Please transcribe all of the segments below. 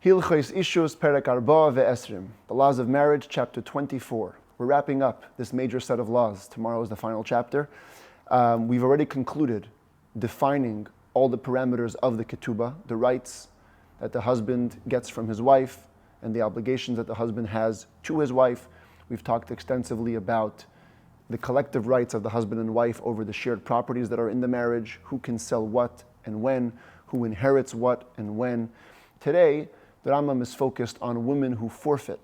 Hilchos Ishus Perek Arba ve'esrim, the laws of marriage, chapter 24. We're wrapping up this major set of laws. Tomorrow is the final chapter. We've already concluded defining all the parameters of the Kesubah, the rights that the husband gets from his wife, and the obligations that the husband has to his wife. We've talked extensively about the collective rights of the husband and wife over the shared properties that are in the marriage, who can sell what and when, who inherits what and when. Today, the Rambam is focused on women who forfeit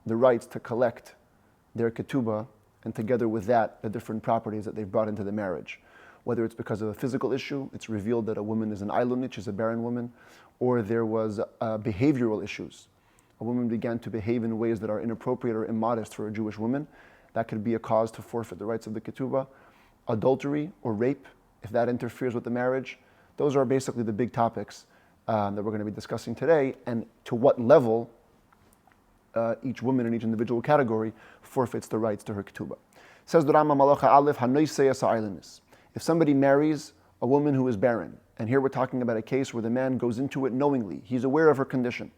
the rights to collect their Kesubah, and together with that, the different properties that they've brought into the marriage. Whether it's because of a physical issue, it's revealed that a woman is an ailunit, she's a barren woman, or there was behavioral issues. A woman began to behave in ways that are inappropriate or immodest for a Jewish woman. That could be a cause to forfeit the rights of the Kesubah. Adultery or rape, if that interferes with the marriage. Those are basically the big topics that we're going to be discussing today, and to what level each woman in each individual category forfeits the rights to her Kesubah. Says the Rambam Malacha Aleph, Hanoiseyas. If somebody marries a woman who is barren, and here we're talking about a case where the man goes into it knowingly, he's aware of her condition,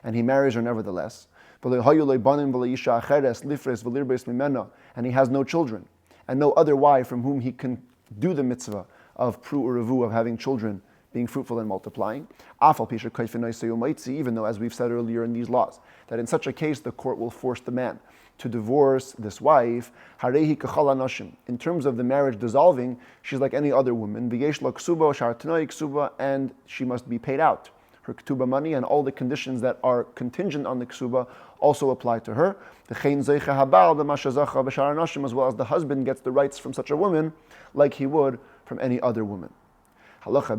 and he marries her nevertheless, and he has no children, and no other wife from whom he can do the mitzvah of pru uravu, of having children, being fruitful and multiplying, even though, as we've said earlier in these laws, that in such a case the court will force the man to divorce this wife. In terms of the marriage dissolving, she's like any other woman, and she must be paid out. Her Kesubah money and all the conditions that are contingent on the Kesubah also apply to her. As well as the husband gets the rights from such a woman like he would from any other woman. But if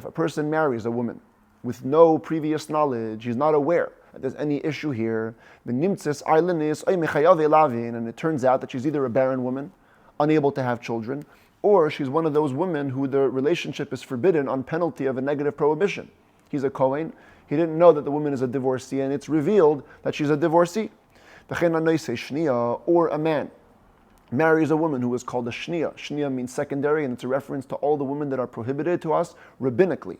a person marries a woman with no previous knowledge, he's not aware that there's any issue here, and it turns out that she's either a barren woman, unable to have children, or she's one of those women who the relationship is forbidden on penalty of a negative prohibition. He's a Kohen, he didn't know that the woman is a divorcee, and it's revealed that she's a divorcee. Or a man marries a woman who is called a shniya. Shniya means secondary, and it's a reference to all the women that are prohibited to us rabbinically.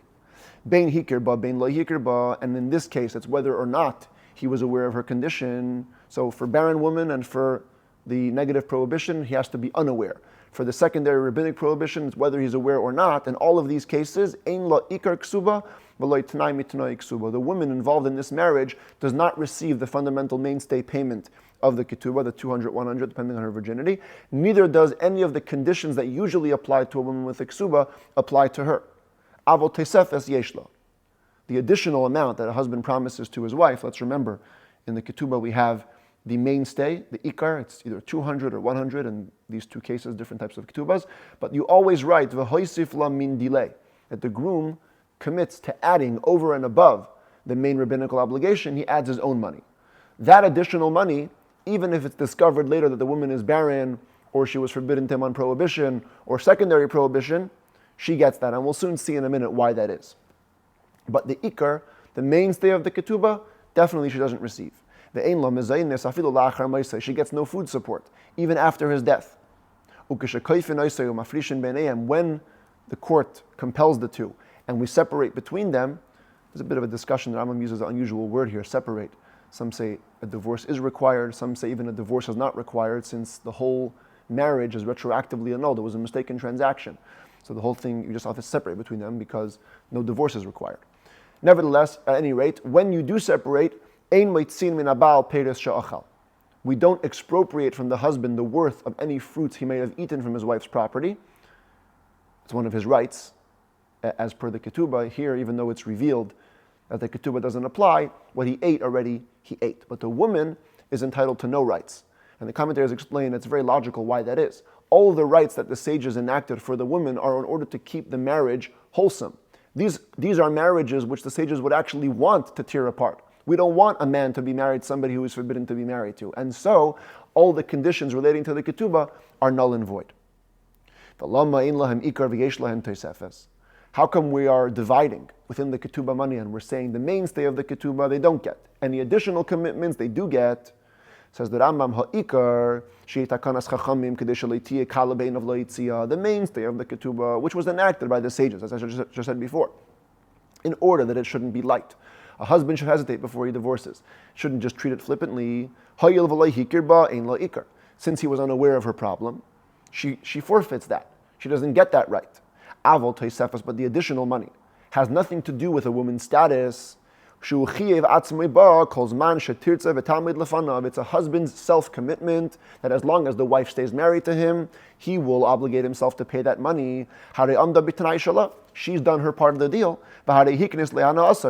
Bein hikirba, bein lo hikirba, and in this case, it's whether or not he was aware of her condition. So for barren woman and for the negative prohibition, he has to be unaware. For the secondary rabbinic prohibition, it's whether he's aware or not. In all of these cases, ein lo ikar kesubah, v'lo itnai mitnai kesubah. The woman involved in this marriage does not receive the fundamental mainstay payment of the Kesubah, the 200, 100, depending on her virginity. Neither does any of the conditions that usually apply to a woman with a Kesubah apply to her. Avol tesefes yeshlo. The additional amount that a husband promises to his wife, let's remember, in the Kesubah we have the mainstay, the ikar, it's either 200 or 100, in these two cases, different types of Ketubahs, but you always write, v'hoisif la min delay, that the groom commits to adding over and above the main rabbinical obligation, he adds his own money. That additional money, even if it's discovered later that the woman is barren, or she was forbidden to him on prohibition, or secondary prohibition, she gets that, and we'll soon see in a minute why that is. But the ikar, the mainstay of the Kesubah, definitely she doesn't receive. She gets no food support, even after his death. When the court compels the two, and we separate between them, there's a bit of a discussion. The Rambam uses an unusual word here, separate. Some say a divorce is required, some say even a divorce is not required, since the whole marriage is retroactively annulled. It was a mistaken transaction. So the whole thing, you just have to separate between them because no divorce is required. Nevertheless, at any rate, when you do separate, we don't expropriate from the husband the worth of any fruits he may have eaten from his wife's property. It's one of his rights, as per the Kesubah. Here, even though it's revealed that the Kesubah doesn't apply, what he ate already, he ate. But the woman is entitled to no rights. And the commentators explain it's very logical why that is. All of the rights that the sages enacted for the woman are in order to keep the marriage wholesome. These are marriages which the sages would actually want to tear apart. We don't want a man to be married to somebody who is forbidden to be married to. And so, all the conditions relating to the Kesubah are null and void. How come we are dividing within the Kesubah money and we're saying the mainstay of the Kesubah they don't get? Any additional commitments they do get? Says the Rambam, ha'ikar, she'itakanas chachamim kedei shelo kala beinav lo yitzia, the mainstay of the Kesubah, which was enacted by the sages, as I just said before. in order that it shouldn't be light. A husband should hesitate before he divorces. Shouldn't just treat it flippantly. Since he was unaware of her problem, she forfeits that. She doesn't get that right. But the additional money has nothing to do with a woman's status. It's a husband's self-commitment that as long as the wife stays married to him, he will obligate himself to pay that money. She's done her part of the deal.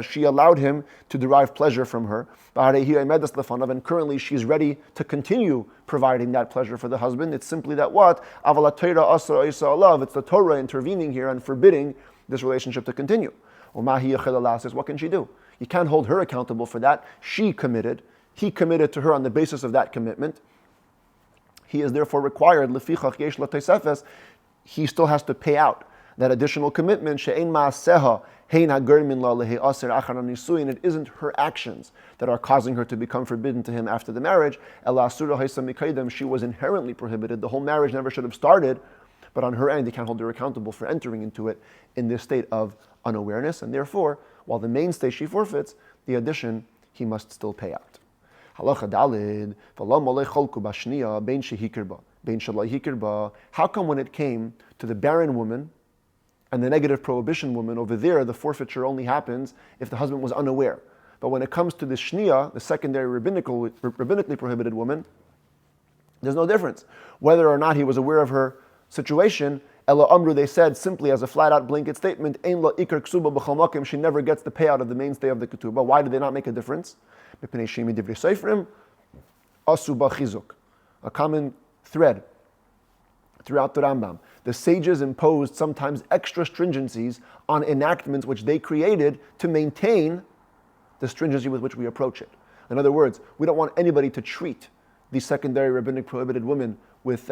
She allowed him to derive pleasure from her. And currently she's ready to continue providing that pleasure for the husband. It's simply that what? It's the Torah intervening here and forbidding this relationship to continue. What can she do? You can't hold her accountable for that. She committed. He committed to her on the basis of that commitment. He is therefore required, he still has to pay out that additional commitment. And it isn't her actions that are causing her to become forbidden to him after the marriage. She was inherently prohibited. The whole marriage never should have started. But on her end, they can't hold her accountable for entering into it in this state of unawareness. And therefore, while the mainstay she forfeits, the addition he must still pay out. Halacha dalid, how come when it came to the barren woman and the negative prohibition woman, over there the forfeiture only happens if the husband was unaware. But when it comes to the shniya, the secondary rabbinically prohibited woman, there's no difference. Whether or not he was aware of her situation, Ela Amru, they said simply as a flat-out blanket statement, Ein la ikar Kesubah b'chol makom, she never gets the payout of the mainstay of the ketubah. Why did they not make a difference? A common thread throughout the Rambam. The sages imposed sometimes extra stringencies on enactments which they created to maintain the stringency with which we approach it. In other words, we don't want anybody to treat the secondary rabbinic prohibited woman with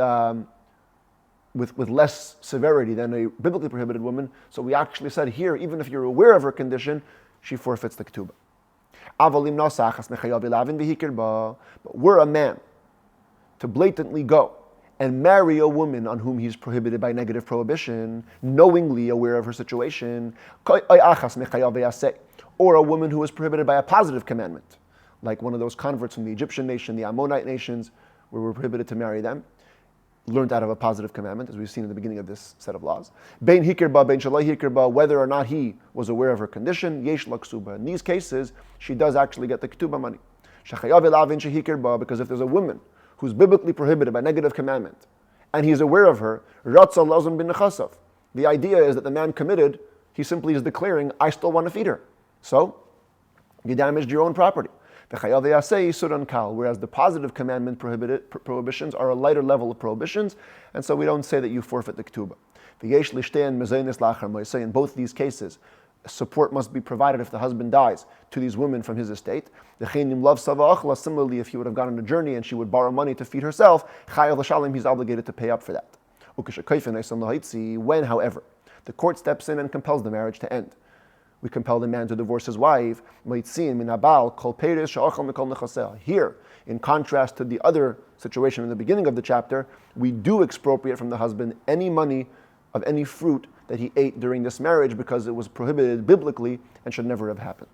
less severity than a biblically prohibited woman. So we actually said here, even if you're aware of her condition, she forfeits the ketubah. But were a man to blatantly go and marry a woman on whom he's prohibited by negative prohibition, knowingly aware of her situation, or a woman who is prohibited by a positive commandment, like one of those converts from the Egyptian nation, the Ammonite nations, where we're prohibited to marry them, learned out of a positive commandment, as we've seen in the beginning of this set of laws. Bein hikirba, bein shalai hikirba, whether or not he was aware of her condition, yesh la kesubah. In these cases, she does actually get the ketubah money. Shechayav elavin shehikirba, because if there's a woman who's biblically prohibited by negative commandment, and he's aware of her, ratza lazim bin nechasav. The idea is that the man committed, he simply is declaring, I still want to feed her. So, you damaged your own property. Whereas the positive commandment prohibitions are a lighter level of prohibitions, and so we don't say that you forfeit the ketubah. In both these cases, support must be provided if the husband dies to these women from his estate. Similarly, if he would have gone on a journey and she would borrow money to feed herself, he's obligated to pay up for that. When, however, the court steps in and compels the marriage to end, we compel the man to divorce his wife. Here, in contrast to the other situation in the beginning of the chapter, we do expropriate from the husband any money of any fruit that he ate during this marriage because it was prohibited biblically and should never have happened.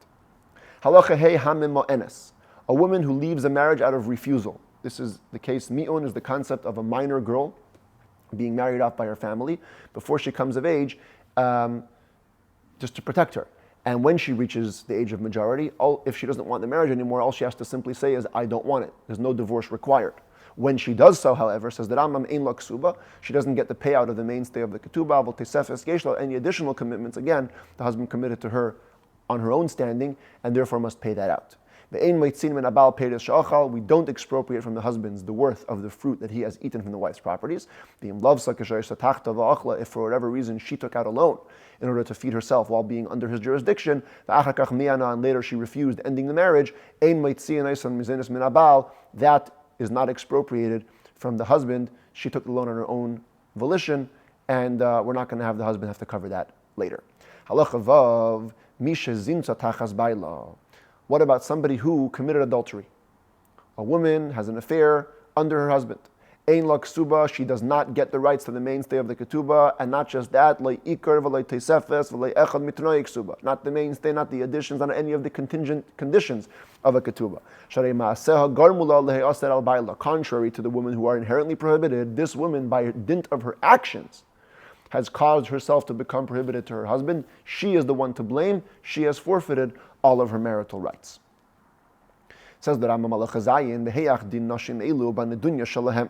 Halacha hey hamim ma'enes, a woman who leaves a marriage out of refusal. This is the case. Mi'un is the concept of a minor girl being married off by her family before she comes of age, just to protect her. And when she reaches the age of majority, if she doesn't want the marriage anymore, all she has to simply say is, I don't want it. There's no divorce required. When she does so, however, says the Rambam, ein la kesubah, she doesn't get the payout of the mainstay of the ketubah, vol tesefes geishla, any additional commitments. Again, the husband committed to her on her own standing, and therefore must pay that out. We don't expropriate from the husbands the worth of the fruit that he has eaten from the wife's properties. If for whatever reason she took out a loan in order to feed herself while being under his jurisdiction, and later she refused, ending the marriage, that is not expropriated from the husband. She took the loan on her own volition, and we're not going to have the husband have to cover that later. What about somebody who committed adultery? A woman has an affair under her husband, Ein la Kesubah, she does not get the rights to the mainstay of the Ketubah, and not just that, lo ikar v'lo teisefes v'lo echad mitnoi Kesubah. Not the mainstay, not the additions, not any of the contingent conditions of a Ketubah. Sharei ma'aseha garmula lehe'aser al ba'ila. Contrary to the women who are inherently prohibited, this woman, by dint of her actions, has caused herself to become prohibited to her husband. She is the one to blame. She has forfeited all of her marital rights. Says the Rambam Malachazayin, V'heyach din nashin elu b'nedunya shalahem.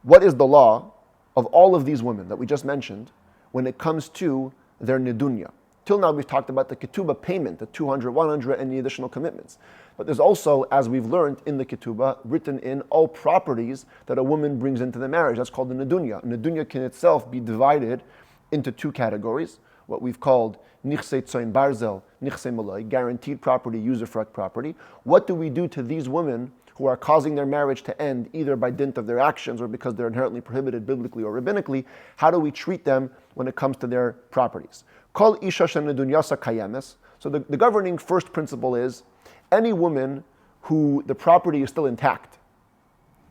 What is the law of all of these women that we just mentioned when it comes to their nedunya? Till now we've talked about the ketubah payment, the 200, 100, and the additional commitments. But there's also, as we've learned in the ketubah, written in all properties that a woman brings into the marriage. That's called the nedunya. Nedunya can itself be divided into two categories, what we've called nichsei tzoin barzel, nichsei maloi, guaranteed property, usufruct property. What do we do to these women who are causing their marriage to end either by dint of their actions or because they're inherently prohibited biblically or rabbinically? How do we treat them when it comes to their properties? Kol isha shenedunyasa kayemes. So the governing first principle is any woman who the property is still intact,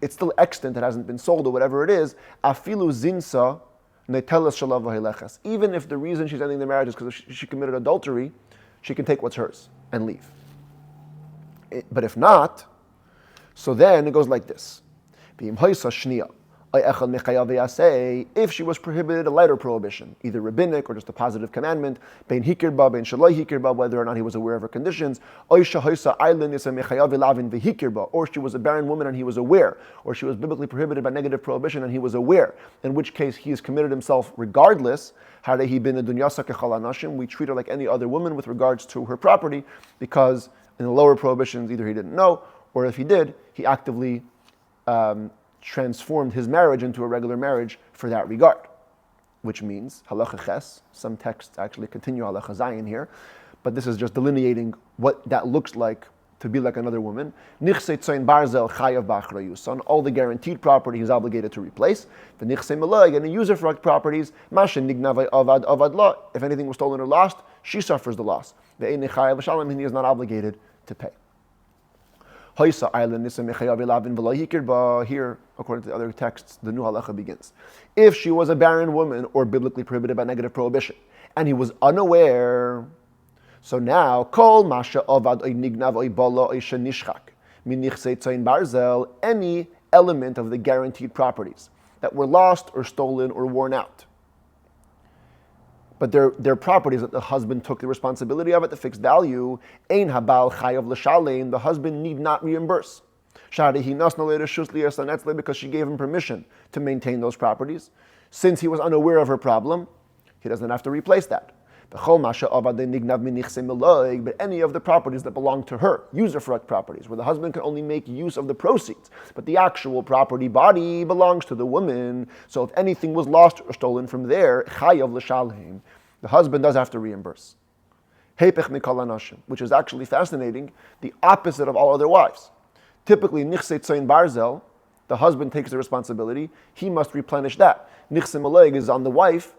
it's still extant, it hasn't been sold or whatever it is, afilu zinsa netelas shalav v'hileches. Even if the reason she's ending the marriage is because she committed adultery, she can take what's hers and leave. But if not, so then it goes like this. If she was prohibited, a lighter prohibition, either rabbinic or just a positive commandment, whether or not he was aware of her conditions, or she was a barren woman and he was aware, or she was biblically prohibited by negative prohibition and he was aware, in which case he has committed himself regardless. We treat her like any other woman with regards to her property, because in the lower prohibitions either he didn't know, or if he did, he actively transformed his marriage into a regular marriage for that regard. Which means, halacha ches, some texts actually continue halacha zayin here, but this is just delineating what that looks like to be like another woman. Nichsei tzoin barzel chayav b'achrayus. On all the guaranteed property he's obligated to replace. The nichsei meloig, and the usufruct properties, mashen nignavay avad la. If anything was stolen or lost, she suffers the loss. The ein chayav v'shalom, and he is not obligated to pay. Here, according to the other texts, the new halacha begins. If she was a barren woman or biblically prohibited by negative prohibition, and he was unaware, so now, kol masha avad oy nignav oy bala oy shenishchak minichsei tzoin barzel, any element of the guaranteed properties that were lost or stolen or worn out. But they're properties that the husband took the responsibility of at the fixed value. Ein habal chayav l'shalein, the husband need not reimburse. Shari nasna le'reshus li'asanetzle, because she gave him permission to maintain those properties. Since he was unaware of her problem, he doesn't have to replace that. But any of the properties that belong to her, usufruct properties, where the husband can only make use of the proceeds, but the actual property body belongs to the woman. So if anything was lost or stolen from there, chayav l'shalheim, the husband does have to reimburse. Heipech mikol hanashim, which is actually fascinating, the opposite of all other wives. Typically, nichsei tzoin barzel, the husband takes the responsibility, he must replenish that. Nichsei meleg is on the wife,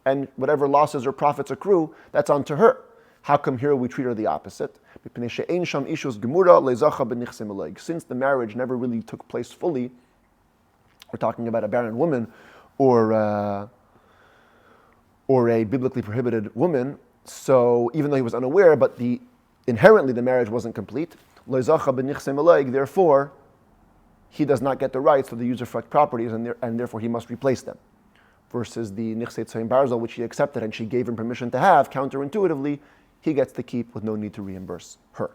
and whatever losses or profits accrue, that's onto her. How come here we treat her the opposite? Since the marriage never really took place fully, we're talking about a barren woman or a biblically prohibited woman, so even though he was unaware, but inherently the marriage wasn't complete, therefore he does not get the rights to the usufruct properties, and therefore he must replace them. Versus the nichsei tzoin barzel, which he accepted and she gave him permission to have, counterintuitively, he gets to keep with no need to reimburse her.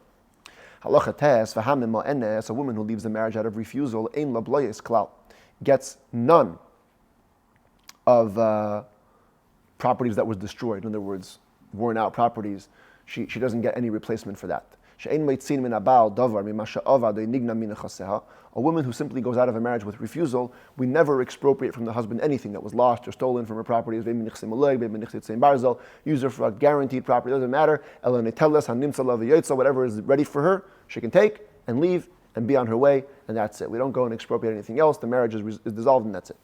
Halacha tes, v'hamim ma'enes, a woman who leaves the marriage out of refusal, ein la bloyes klal, gets none of properties that was destroyed. In other words, worn out properties. She doesn't get any replacement for that. A woman who simply goes out of a marriage with refusal, we never expropriate from the husband anything that was lost or stolen from her properties. Usufruct, guaranteed property, doesn't matter. Whatever is ready for her, she can take and leave and be on her way, and that's it. We don't go and expropriate anything else. The marriage is dissolved, and that's it.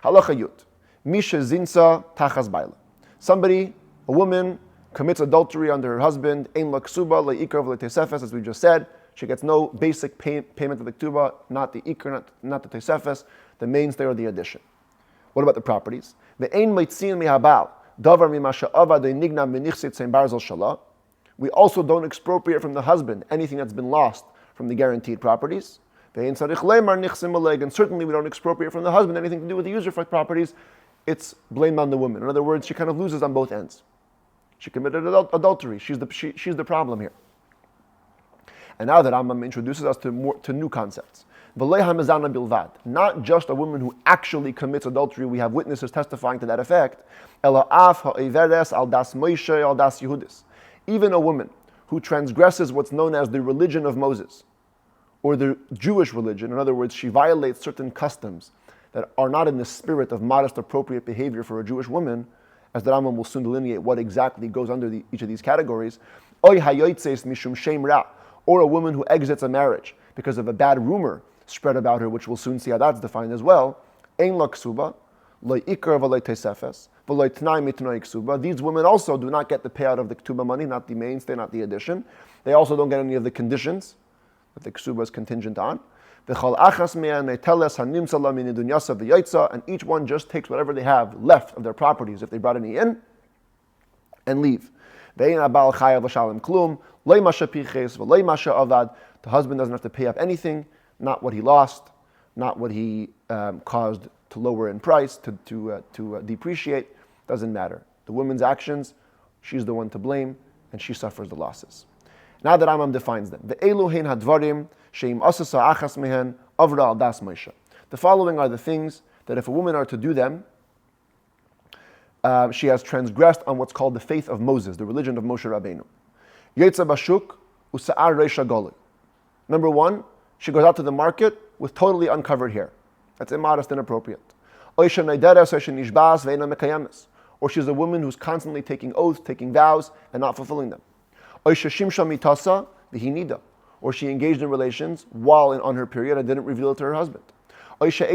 Halacha yut. Misha zinsa tachas baila. Somebody, a woman, commits adultery under her husband, ein la Kesubah, le ikar v'le tesefes, as we just said. She gets no basic payment of the Ketubah, not the Iker, not the Tosefes, the mainstay or the addition. What about the properties? We also don't expropriate from the husband anything that's been lost from the guaranteed properties. And certainly we don't expropriate from the husband anything to do with the usufruct properties. It's blamed on the woman. In other words, she kind of loses on both ends. She committed adultery. She's the problem here. And now that Rambam introduces us to new concepts. Not just a woman who actually commits adultery, we have witnesses testifying to that effect. Even a woman who transgresses what's known as the religion of Moses, or the Jewish religion, in other words, she violates certain customs that are not in the spirit of modest, appropriate behavior for a Jewish woman, as the Rambam will soon delineate what exactly goes under each of these categories. Or a woman who exits a marriage because of a bad rumor spread about her, which we'll soon see how that's defined as well. These women also do not get the payout of the Ketubah money, not the mainstay, not the addition. They also don't get any of the conditions that the Kesubah is contingent on. And each one just takes whatever they have left of their properties, if they brought any in, and leave. The husband doesn't have to pay up anything, not what he lost, not what he caused to lower in price, to depreciate, doesn't matter. The woman's actions, she's the one to blame, and she suffers the losses. Now that Rambam defines them. The following are the things that if a woman are to do them, she has transgressed on what's called the faith of Moses, the religion of Moshe Rabbeinu. Number one, she goes out to the market with totally uncovered hair. That's immodest and inappropriate. Or she's a woman who's constantly taking oaths, taking vows, and not fulfilling them. Or she engaged in relations while on her period and didn't reveal it to her husband. Or she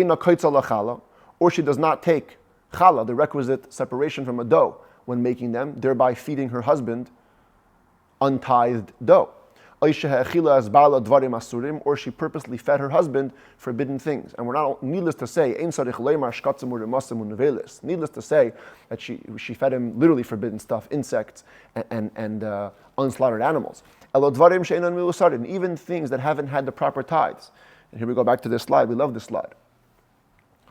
does not take challah, the requisite separation from a dough, when making them, thereby feeding her husband untithed dough. Or she purposely fed her husband forbidden things. And we're not, needless to say, needless to say that she fed him literally forbidden stuff, insects and unslaughtered animals. And even things that haven't had the proper tithes. And here we go back to this slide. We love this slide.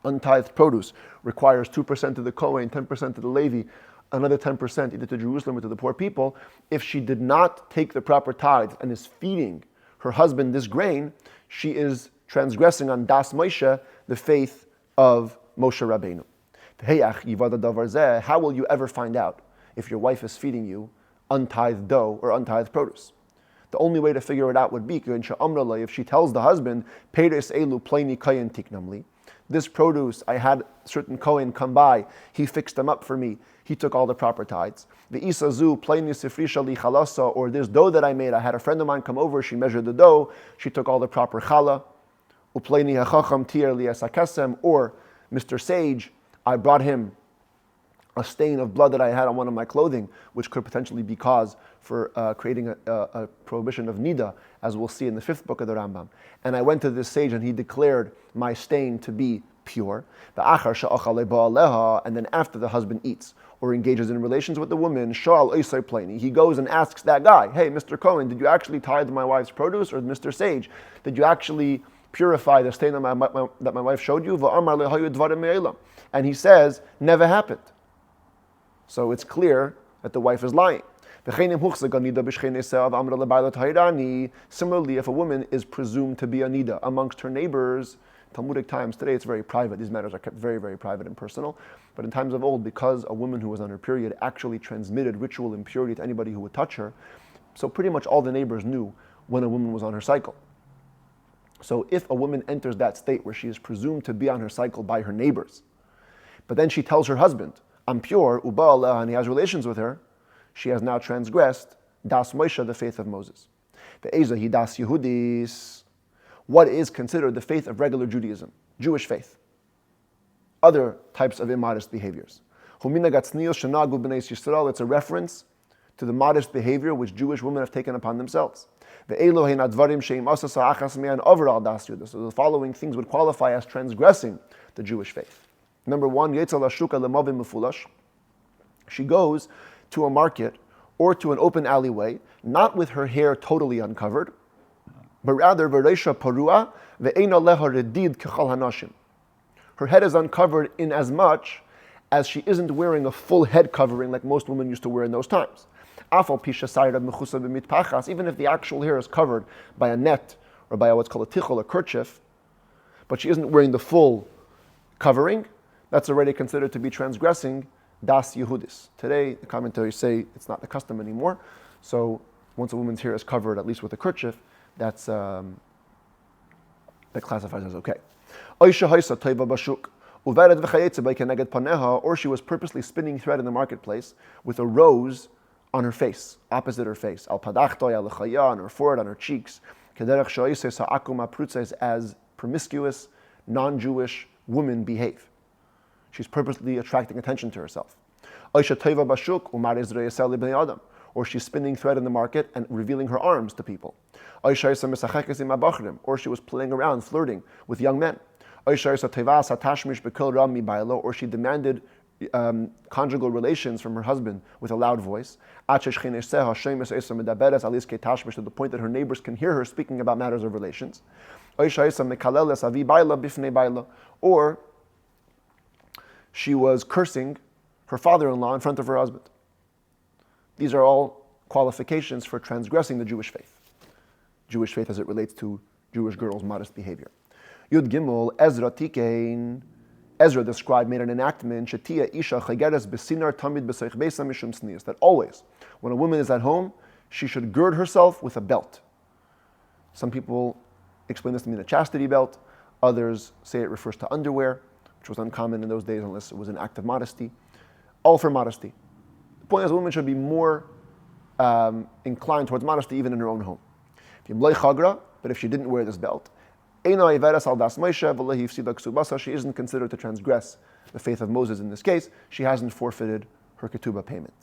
Untithed produce requires 2% to the Kohen, 10% to the Levi, another 10% either to Jerusalem or to the poor people. If she did not take the proper tithes and is feeding her husband this grain, she is transgressing on Das Moshe, the faith of Moshe Rabbeinu. How will you ever find out if your wife is feeding you untithed dough or untithed produce? The only way to figure it out would be if she tells the husband, this produce, I had certain Kohen come by, he fixed them up for me, he took all the proper tithes. The isazu, or this dough that I made, I had a friend of mine come over, she measured the dough, she took all the proper challah. Or Mr. Sage, I brought him a stain of blood that I had on one of my clothing, which could potentially be cause for creating a prohibition of nida, as we'll see in the 5th book of the Rambam. And I went to this sage and he declared my stain to be pure. And then after the husband eats or engages in relations with the woman, he goes and asks that guy, hey, Mr. Cohen, did you actually tithe my wife's produce? Or Mr. Sage, did you actually purify the stain that my wife showed you? And he says, never happened. So it's clear that the wife is lying. Similarly, if a woman is presumed to be a nida amongst her neighbors, Talmudic times today it's very private. These matters are kept very, very private and personal. But in times of old, because a woman who was on her period actually transmitted ritual impurity to anybody who would touch her, so pretty much all the neighbors knew when a woman was on her cycle. So if a woman enters that state where she is presumed to be on her cycle by her neighbors, but then she tells her husband, I'm pure, and he has relations with her, she has now transgressed Das Moshe, the faith of Moses. Ve'ezahi Das Yehudis, what is considered the faith of regular Judaism, Jewish faith. Other types of immodest behaviors. It's a reference to the modest behavior which Jewish women have taken upon themselves. So the following things would qualify as transgressing the Jewish faith. Number one, she goes to a market or to an open alleyway, not with her hair totally uncovered, but rather her head is uncovered in as much as she isn't wearing a full head covering like most women used to wear in those times. Even if the actual hair is covered by a net or by what's called a tichel, a kerchief, but she isn't wearing the full covering, that's already considered to be transgressing das Yehudis. Today, the commentaries say it's not the custom anymore. So once a woman's hair is covered, at least with a kerchief, that classifies as okay. Or she was purposely spinning thread in the marketplace with a rose on her face, opposite her face. On her forehead, on her cheeks. As promiscuous, non-Jewish women behave. She's purposely attracting attention to herself. Or she's spinning thread in the market and revealing her arms to people. Or she was playing around, flirting with young men. Or she demanded conjugal relations from her husband with a loud voice, to the point that her neighbors can hear her speaking about matters of relations. Or she was cursing her father-in-law in front of her husband. These are all qualifications for transgressing the Jewish faith. Jewish faith as it relates to Jewish girls' modest behavior. Yud Gimel, Ezra Tikein. Ezra, the scribe, made an enactment, that always, when a woman is at home, she should gird herself with a belt. Some people explain this to mean a chastity belt. Others say it refers to underwear, which was uncommon in those days unless it was an act of modesty. All for modesty. The point is, a woman should be more inclined towards modesty even in her own home. But if she didn't wear this belt, she isn't considered to transgress the faith of Moses in this case. She hasn't forfeited her Kesubah payment.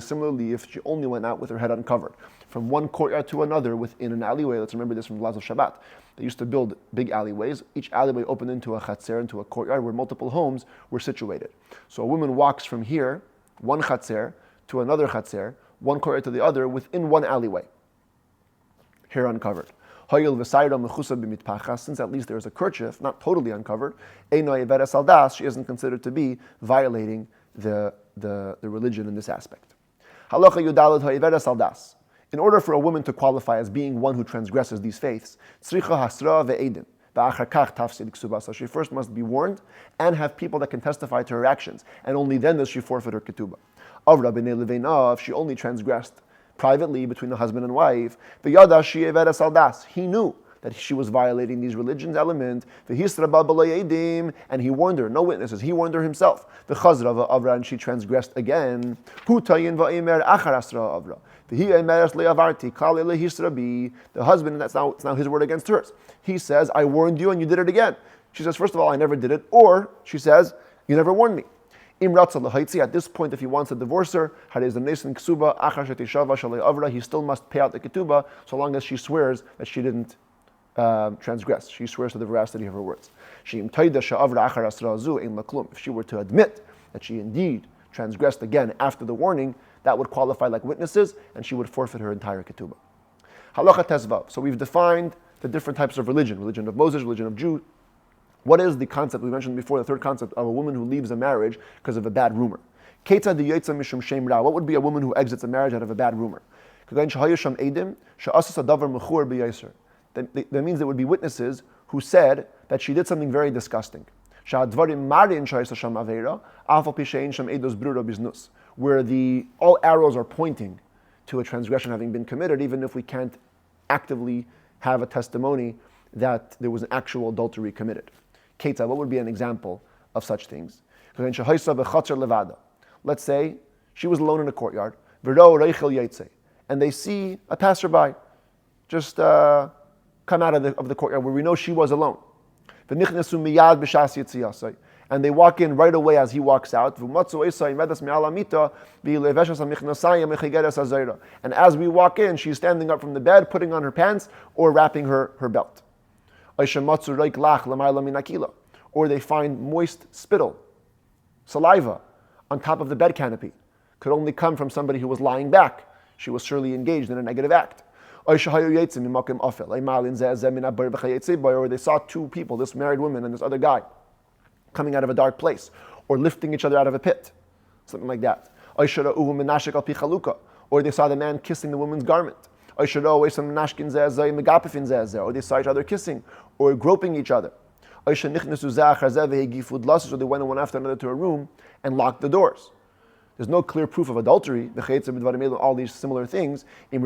Similarly, if she only went out with her head uncovered from one courtyard to another within an alleyway, let's remember this from Laws of Shabbat. They used to build big alleyways. Each alleyway opened into a chatzer, into a courtyard where multiple homes were situated. So a woman walks from here, one chatzer, to another chatzer, one courtyard to the other, within one alleyway. Hair uncovered. Since at least there is a kerchief, not totally uncovered, she isn't considered to be violating the religion in this aspect. In order for a woman to qualify as being one who transgresses these faiths, so she first must be warned and have people that can testify to her actions, and only then does she forfeit her ketubah. If she only transgressed privately between the husband and wife, he knew that she was violating these religions element, and he warned her, no witnesses, he warned her himself. And she transgressed again. The husband, it's now his word against hers. He says, I warned you and you did it again. She says, first of all, I never did it. Or she says, you never warned me. At this point, if he wants to divorce her, he still must pay out the ketubah so long as she swears that she didn't transgress. She swears to the veracity of her words. If she were to admit that she indeed transgressed again after the warning, that would qualify like witnesses, and she would forfeit her entire ketubah. Halacha tezvav. So we've defined the different types of religion of Moses, religion of Jew. What is the concept we mentioned before, the third concept of a woman who leaves a marriage because of a bad rumor? What would be a woman who exits a marriage out of a bad rumor? That means there would be witnesses who said that she did something very disgusting. Where all arrows are pointing to a transgression having been committed, even if we can't actively have a testimony that there was an actual adultery committed. Ketzah, what would be an example of such things? Let's say she was alone in a courtyard, and they see a passerby just come out of the courtyard where we know she was alone. And and they walk in right away as he walks out. And as we walk in, she's standing up from the bed, putting on her pants, or wrapping her belt. Or they find moist spittle, saliva, on top of the bed canopy. Could only come from somebody who was lying back. She was surely engaged in a negative act. Or they saw two people, this married woman and this other guy, coming out of a dark place, or lifting each other out of a pit, something like that. Or they saw the man kissing the woman's garment. Or they saw each other kissing, or groping each other. So they went one after another to a room and locked the doors. There's no clear proof of adultery, all these similar things. But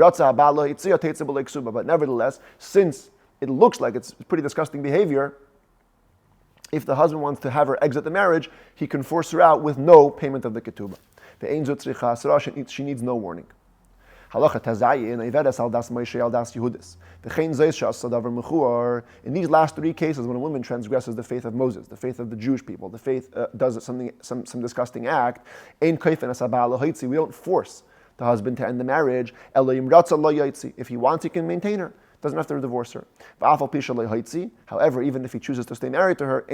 nevertheless, since it looks like it's pretty disgusting behavior, if the husband wants to have her exit the marriage, he can force her out with no payment of the ketubah. She needs no warning. In these last three cases, when a woman transgresses the faith of Moses, the faith of the Jewish people, the faith does some disgusting act, we don't force the husband to end the marriage. If he wants, he can maintain her. Doesn't have to divorce her. However, even if he chooses to stay married to her,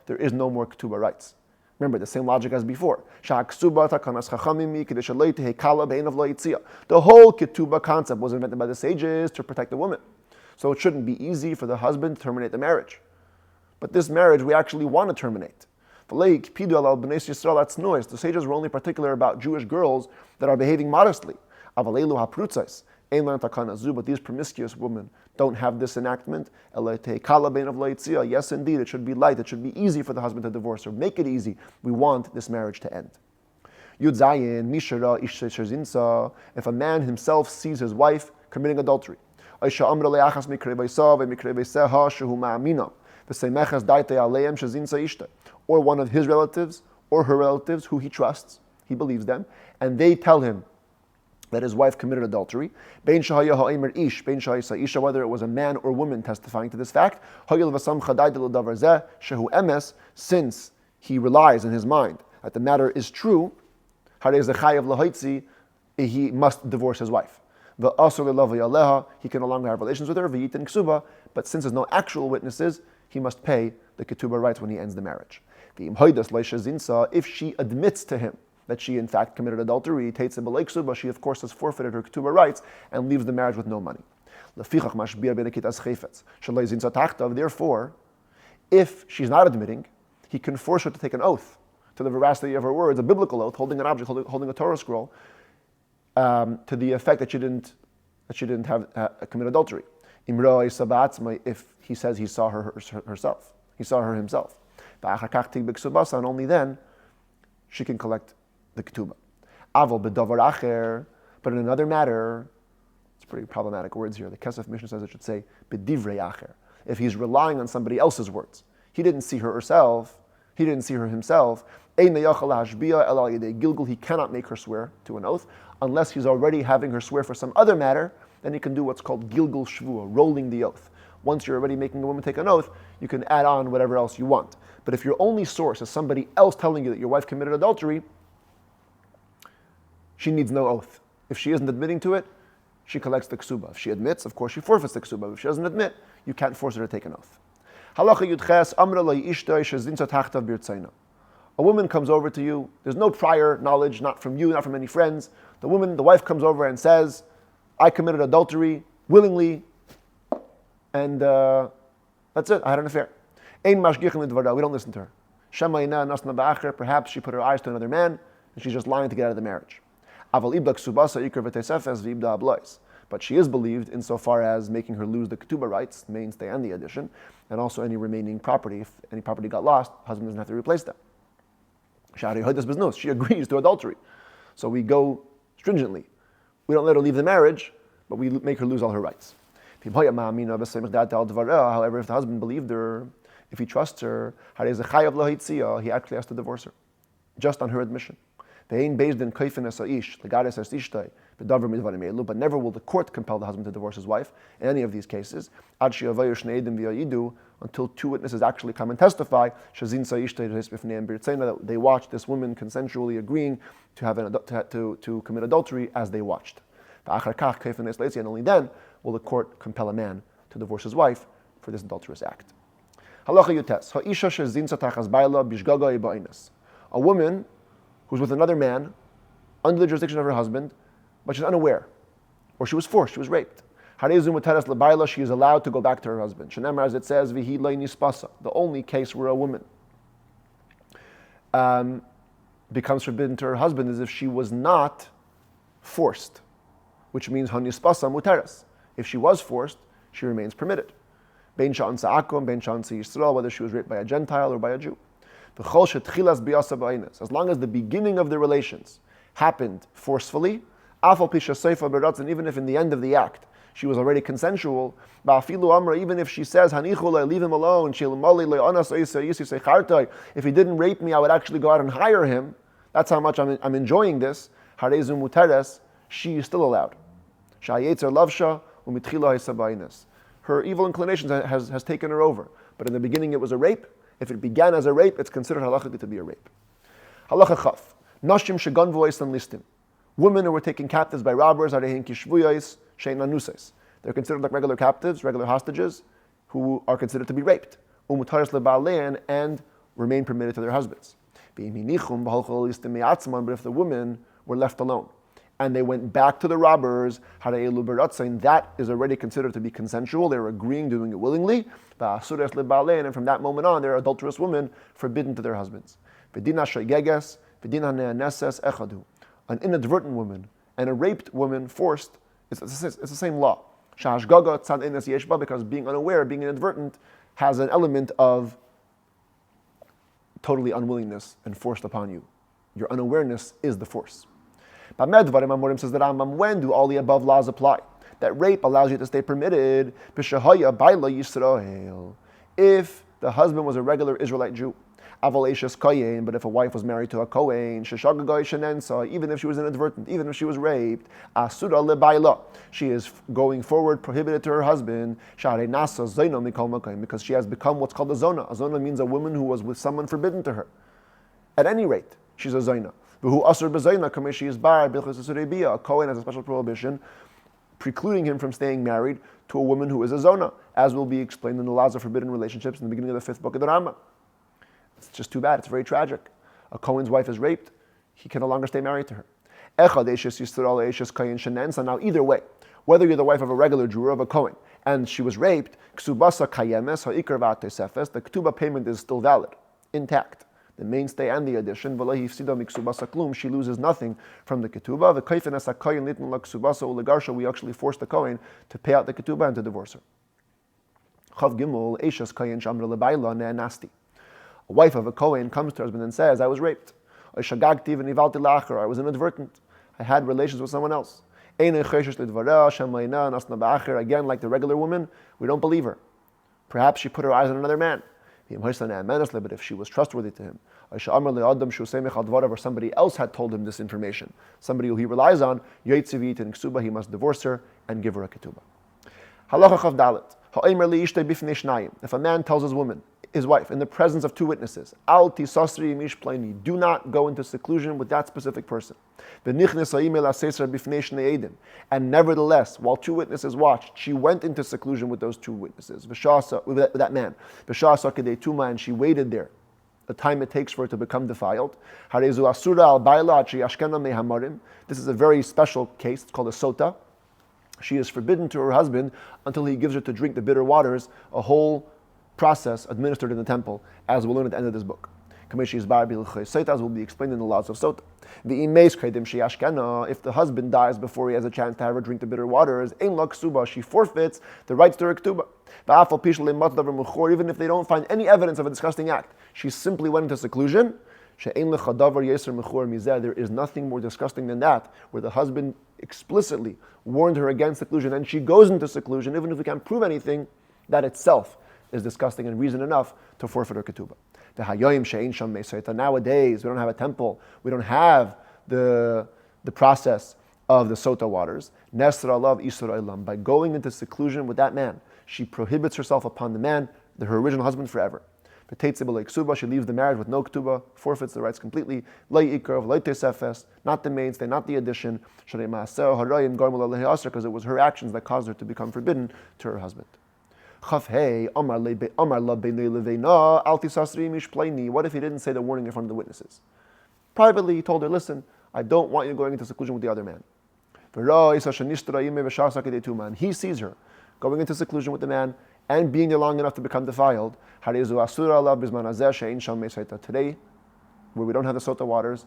there is no more ketubah rights. Remember, the same logic as before. The whole ketubah concept was invented by the sages to protect the woman. So it shouldn't be easy for the husband to terminate the marriage. But this marriage we actually want to terminate. The sages were only particular about Jewish girls that are behaving modestly. But these promiscuous women don't have this enactment. Yes, indeed, it should be light. It should be easy for the husband to divorce her. Make it easy. We want this marriage to end. If a man himself sees his wife committing adultery, or one of his relatives or her relatives who he trusts, he believes them, and they tell him that his wife committed adultery, whether it was a man or woman testifying to this fact, since he relies in his mind that the matter is true, he must divorce his wife. He can no longer have relations with her, but since there's no actual witnesses, he must pay the ketubah rights when he ends the marriage. If she admits to him that she in fact committed adultery, she of course has forfeited her ketubah rights and leaves the marriage with no money. Therefore, if she's not admitting, he can force her to take an oath to the veracity of her words, a biblical oath, holding an object, holding a Torah scroll, to the effect that she didn't commit adultery. If he says he saw her herself, he saw her himself, and only then she can collect the ketubah. But in another matter, it's pretty problematic words here. The Kesef Mishnah says it should say b'divrei acher. If he's relying on somebody else's words, he didn't see her herself. He didn't see her himself. He cannot make her swear to an oath unless he's already having her swear for some other matter. Then he can do what's called gilgul shvua, rolling the oath. Once you're already making a woman take an oath, you can add on whatever else you want. But if your only source is somebody else telling you that your wife committed adultery, she needs no oath. If she isn't admitting to it, she collects the Kesubah. If she admits, of course, she forfeits the Kesubah. If she doesn't admit, you can't force her to take an oath. A woman comes over to you. There's no prior knowledge, not from you, not from any friends. The wife comes over and says, I committed adultery willingly, and that's it. I had an affair. We don't listen to her. Perhaps she put her eyes to another man, and she's just lying to get out of the marriage. But she is believed insofar as making her lose the ketubah rights, mainstay and the addition, and also any remaining property. If any property got lost, husband doesn't have to replace them. She agrees to adultery. So we go stringently. We don't let her leave the marriage, but we make her lose all her rights. However, if the husband believed her, if he trusts her, he actually has to divorce her, just on her admission. But never will the court compel the husband to divorce his wife in any of these cases until two witnesses actually come and testify that they watched this woman consensually agreeing to commit adultery as they watched. And only then will the court compel a man to divorce his wife for this adulterous act. A woman who's with another man under the jurisdiction of her husband, but she's unaware, or she was forced, she was raped. She is allowed to go back to her husband. As it says, the only case where a woman becomes forbidden to her husband is if she was not forced, which means if she was forced, she remains permitted. Whether she was raped by a Gentile or by a Jew. As long as the beginning of the relations happened forcefully, and even if in the end of the act she was already consensual, even if she says, leave him alone, if he didn't rape me, I would actually go out and hire him, that's how much I'm enjoying this, she is still allowed. Her evil inclinations has taken her over. But in the beginning it was a rape. If it began as a rape, it's considered halachically to be a rape. Halacha chaf. Nashim shegan voice and listim. Women who were taken captives by robbers are they're considered like regular captives, regular hostages, who are considered to be raped. And remain permitted to their husbands. But if the women were left alone and they went back to the robbers, that is already considered to be consensual. They're agreeing, doing it willingly. And from that moment on, they're adulterous women, forbidden to their husbands. An inadvertent woman and a raped woman forced, it's the same law. Because being unaware, being inadvertent, has an element of totally unwillingness and forced upon you. Your unawareness is the force. Says the Rambam, when do all the above laws apply? That rape allows you to stay permitted if the husband was a regular Israelite Jew. But if a wife was married to a Kohen, even if she was inadvertent, even if she was raped, she is going forward prohibited to her husband because she has become what's called a zona. A zona means a woman who was with someone forbidden to her. At any rate, she's a zona. A Kohen has a special prohibition precluding him from staying married to a woman who is a zona, as will be explained in the laws of forbidden relationships in the beginning of the 5th book of the Rambam. It's just too bad. It's very tragic. A Kohen's wife is raped. He can no longer stay married to her. So now either way, whether you're the wife of a regular Jew or of a Kohen, and she was raped, the Ketubah payment is still valid, intact. The mainstay and the addition, she loses nothing from the Ketubah. We actually force the Kohen to pay out the Ketubah and to divorce her. A wife of a Kohen comes to her husband and says, I was raped. I was inadvertent. I had relations with someone else. Again, like the regular woman, we don't believe her. Perhaps she put her eyes on another man. But if she was trustworthy to him, or somebody else had told him this information, somebody who he relies on, in Kesubah, he must divorce her and give her a Ketubah. If a man tells his wife, in the presence of two witnesses, do not go into seclusion with that specific person. And nevertheless, while two witnesses watched, she went into seclusion with those two witnesses, with that man. And she waited there, the time it takes for her to become defiled. This is a very special case. It's called a sota. She is forbidden to her husband until he gives her to drink the bitter waters, a whole process administered in the temple, as we'll learn at the end of this book. As will be explained in the laws of sota. If the husband dies before he has a chance to have her drink the bitter waters, she forfeits the rights to her ketubah. Even if they don't find any evidence of a disgusting act, she simply went into seclusion. There is nothing more disgusting than that, where the husband explicitly warned her against seclusion, and she goes into seclusion, even if we can't prove anything. That itself is disgusting and reason enough to forfeit her ketubah. Nowadays, we don't have a temple, we don't have the process of the sota waters. Nesra alav isur olam. By going into seclusion with that man, she prohibits herself upon the man, her original husband, forever. Kesubah, she leaves the marriage with no ketubah, forfeits the rights completely. Not the mainstay, not the addition, because it was her actions that caused her to become forbidden to her husband. What if he didn't say the warning in front of the witnesses? Privately, he told her, listen, I don't want you going into seclusion with the other man. He sees her going into seclusion with the man and being there long enough to become defiled. Today, where we don't have the sota waters,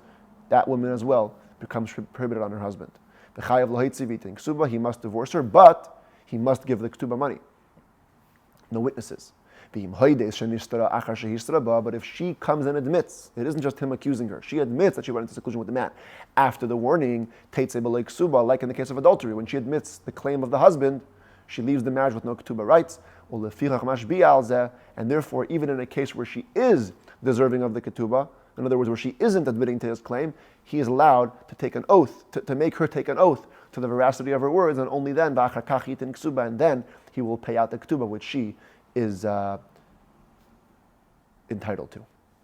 that woman as well becomes prohibited on her husband. He must divorce her, but he must give the ketubah money. No witnesses. But if she comes and admits, it isn't just him accusing her, she admits that she went into seclusion with the man. After the warning, like in the case of adultery, when she admits the claim of the husband, she leaves the marriage with no ketubah rights. And therefore, even in a case where she is deserving of the ketubah, in other words, where she isn't admitting to his claim, he is allowed to take an oath, to make her take an oath to the veracity of her words, and only then, and then he will pay out the ketubah which she is entitled to.